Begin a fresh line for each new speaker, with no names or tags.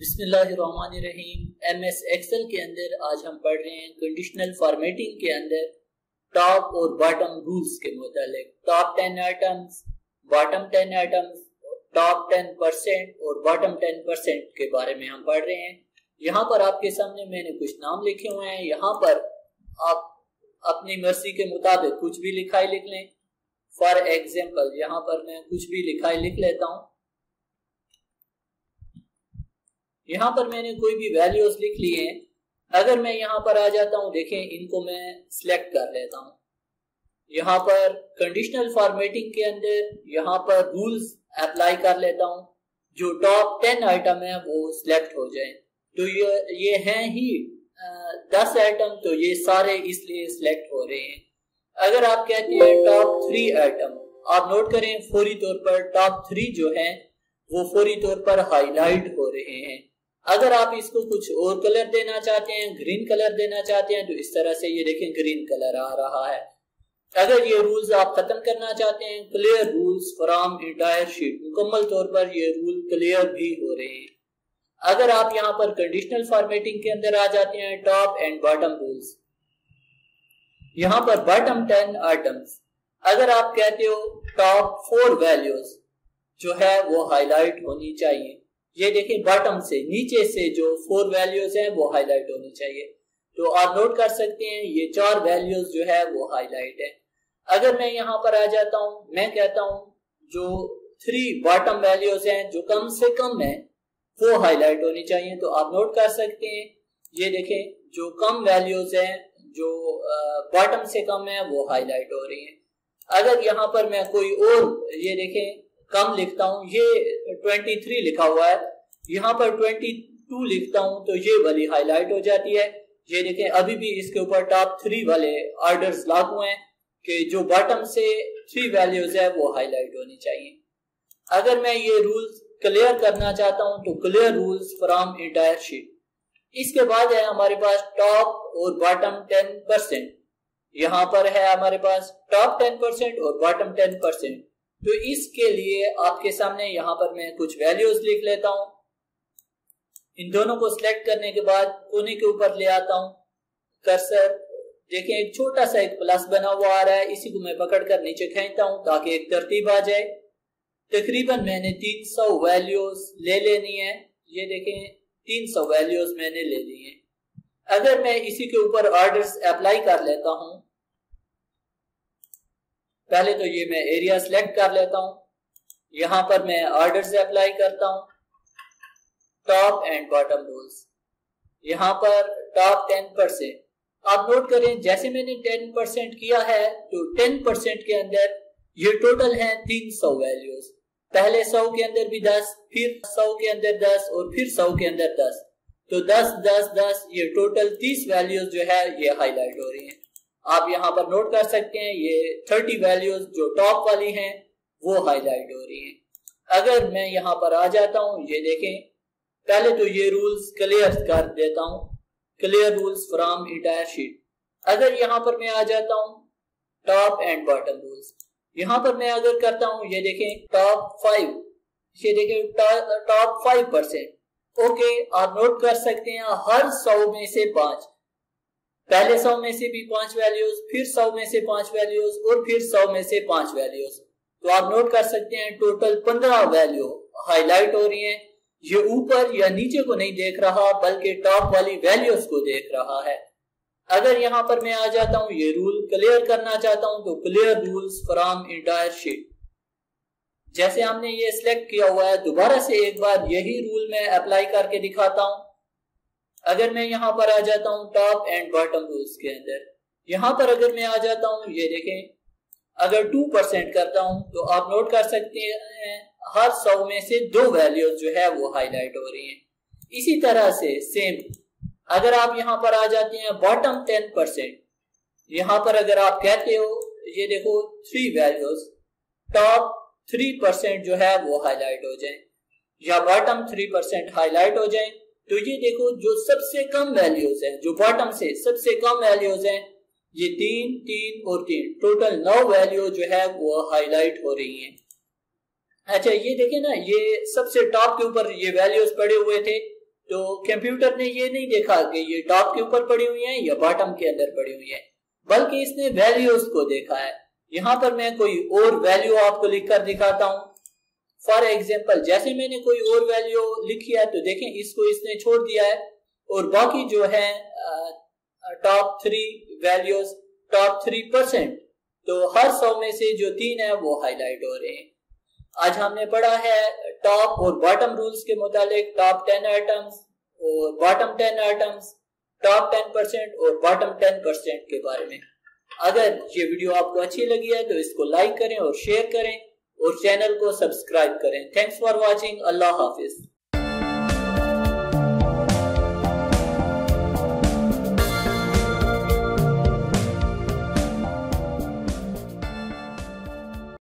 बिस्मिल्लाहिर्रहमानिर्रहीम। MS Excel के अंदर आज हम पढ़ रहे हैं कंडीशनल फॉर्मेटिंग के अंदर टॉप और बॉटम रूल्स के मुतालिक। Top 10 items, bottom 10 items, top 10% और बॉटम 10% के बारे में हम पढ़ रहे हैं। यहाँ पर आपके सामने मैंने कुछ नाम लिखे हुए हैं। यहाँ पर आप अपनी मर्जी के मुताबिक कुछ भी लिखाई लिख लें। फॉर एग्जाम्पल यहाँ पर मैं कुछ भी लिखाई लिख लेता हूँ। यहाँ पर मैंने कोई भी वैल्यूज लिख लिए हैं। अगर मैं यहाँ पर आ जाता हूँ, देखें इनको मैं सिलेक्ट कर लेता हूँ। यहाँ पर कंडीशनल फॉर्मेटिंग के अंदर यहाँ पर रूल्स अप्लाई कर लेता हूँ। जो टॉप 10 आइटम है वो सिलेक्ट हो जाए। तो ये हैं ही 10 आइटम, तो ये सारे इसलिए सिलेक्ट हो रहे हैं। अगर आप कहते हैं टॉप 3 आइटम, आप नोट करें फौरी तौर पर टॉप 3 जो है वो फौरी तौर पर हाईलाइट हो रहे हैं। अगर आप इसको कुछ और कलर देना चाहते हैं, ग्रीन कलर देना चाहते हैं, तो इस तरह से ये देखें ग्रीन कलर आ रहा है। अगर ये रूल्स आप खत्म करना चाहते हैं, clear rules from entire sheet, मुकम्मल तौर पर ये रूल क्लियर भी हो रहे हैं। अगर आप यहाँ पर कंडीशनल फॉर्मेटिंग के अंदर आ जाते हैं, टॉप एंड बॉटम रूल्स, यहाँ पर बॉटम 10 आइटम्स, अगर आप कहते हो टॉप 4 वैल्यूज जो है वो हाईलाइट होनी चाहिए। ये देखिए बॉटम से नीचे से जो 4 वैल्यूज हैं वो हाईलाइट होनी चाहिए। तो आप नोट कर सकते हैं ये 4 वैल्यूज जो है वो हाईलाइट है। अगर मैं यहाँ पर आ जाता हूँ, मैं कहता हूँ जो 3 बॉटम वैल्यूज हैं जो कम से कम है वो हाईलाइट होनी चाहिए। तो आप नोट कर सकते हैं ये देखें जो कम वैल्यूज हैं जो बॉटम से कम है वो हाईलाइट हो रही है। अगर यहाँ पर मैं कोई और ये देखें कम लिखता हूं, ये 23 लिखा हुआ है, यहाँ पर 22 लिखता हूं तो ये वाली हाईलाइट हो जाती है। ये देखें अभी भी इसके ऊपर टॉप 3 वाले ऑर्डर्स लागू हैं कि जो बॉटम से 3 वैल्यूज है वो हाईलाइट होनी चाहिए। अगर मैं ये रूल्स क्लियर करना चाहता हूं तो clear rules from entire sheet. इसके बाद है हमारे पास टॉप और बॉटम 10%। यहाँ पर है हमारे पास टॉप 10% और बॉटम 10%। तो इसके लिए आपके सामने यहाँ पर मैं कुछ वैल्यूज लिख लेता हूं। इन दोनों को सिलेक्ट करने के बाद कोने के ऊपर ले आता हूं कर्सर, देखें एक छोटा सा एक प्लस बना हुआ आ रहा है, इसी को मैं पकड़कर नीचे खींचता हूं ताकि एक तरतीब आ जाए। तकरीबन मैंने 300 वैल्यूज ले लेनी है। ये देखें 300 वैल्यूज मैंने ले ली है। अगर मैं इसी के ऊपर ऑर्डर्स अप्लाई कर लेता हूं, पहले तो ये मैं एरिया सिलेक्ट कर लेता हूं। यहां पर मैं ऑर्डर्स अप्लाई करता हूं, टॉप एंड बॉटम रूल्स। यहां पर टॉप 10%, आप नोट करें जैसे मैंने 10% किया है तो 10% के अंदर ये टोटल है 300 वैल्यूज। पहले 100 के अंदर भी 10, फिर 100 के अंदर 10 और फिर 100 के अंदर 10, तो 10 10 10 ये टोटल 30 वैल्यूज जो है ये हाईलाइट हो रही है। आप यहाँ पर नोट कर सकते हैं ये 30 वैल्यूज जो टॉप वाली हैं वो हाईलाइट हो रही हैं। अगर मैं यहाँ पर आ जाता हूँ, ये देखें पहले तो ये रूल्स क्लियर कर देता हूँ, clear rules from entire sheet. अगर यहाँ पर मैं आ जाता हूँ टॉप एंड बॉटम रूल्स, यहाँ पर मैं अगर करता हूँ ये देखें टॉप 5, ये देखें टॉप 5%। ओके, आप नोट कर सकते हैं हर 100 में से 5, पहले 100 में से भी 5 वैल्यूज, फिर 100 में से 5 वैल्यूज और फिर 100 में से 5 वैल्यूज। तो आप नोट कर सकते हैं टोटल 15 वैल्यू हाईलाइट हो रही हैं। ये ऊपर या नीचे को नहीं देख रहा बल्कि टॉप वाली वैल्यूज को देख रहा है। अगर यहाँ पर मैं आ जाता हूँ ये रूल क्लियर करना चाहता हूँ तो clear rules from entire sheet. जैसे हमने ये सिलेक्ट किया हुआ है, दोबारा से एक बार यही रूल मैं अप्लाई करके दिखाता हूँ। अगर मैं यहाँ पर आ जाता हूँ टॉप एंड बॉटम रूल्स के अंदर, यहाँ पर अगर मैं आ जाता हूँ ये देखें अगर 2% करता हूँ तो आप नोट कर सकते हैं हर 100 में से 2 वैल्यूज जो है वो हाईलाइट हो रही हैं। इसी तरह से सेम अगर आप यहाँ पर आ जाते हैं बॉटम 10%, यहाँ पर अगर आप कहते हो ये देखो 3 वैल्यूज, टॉप 3% जो है वो हाईलाइट हो जाए या बॉटम 3% हाईलाइट हो जाए, तो ये देखो जो सबसे कम वैल्यूज हैं, जो बॉटम से सबसे कम वैल्यूज हैं, ये 3 3 और 3 टोटल 9 वैल्यू जो है वो हाईलाइट हो रही हैं। अच्छा ये देखें ना, ये सबसे टॉप के ऊपर ये वैल्यूज पड़े हुए थे, तो कंप्यूटर ने ये नहीं देखा कि ये टॉप के ऊपर पड़ी हुई है या बॉटम के अंदर पड़ी हुई है, बल्कि इसने वैल्यूज को देखा है। यहाँ पर मैं कोई और वैल्यू आपको लिखकर दिखाता हूँ। फॉर एग्जाम्पल जैसे मैंने कोई और वैल्यू लिखी है तो देखें इसको इसने छोड़ दिया है, और बाकी जो है टॉप 3 वैल्यूज, टॉप 3%, तो हर 100 में से जो 3 है वो हाईलाइट हो रहे हैं। आज हमने पढ़ा है टॉप और बॉटम रूल्स के मुतालिक, टॉप 10 आइटम्स और बॉटम 10 आइटम्स, टॉप 10% और बॉटम 10% के बारे में। अगर ये वीडियो आपको अच्छी लगी है तो इसको लाइक करें और शेयर करें और चैनल को सब्सक्राइब करें। Thanks for watching. Allah Hafiz.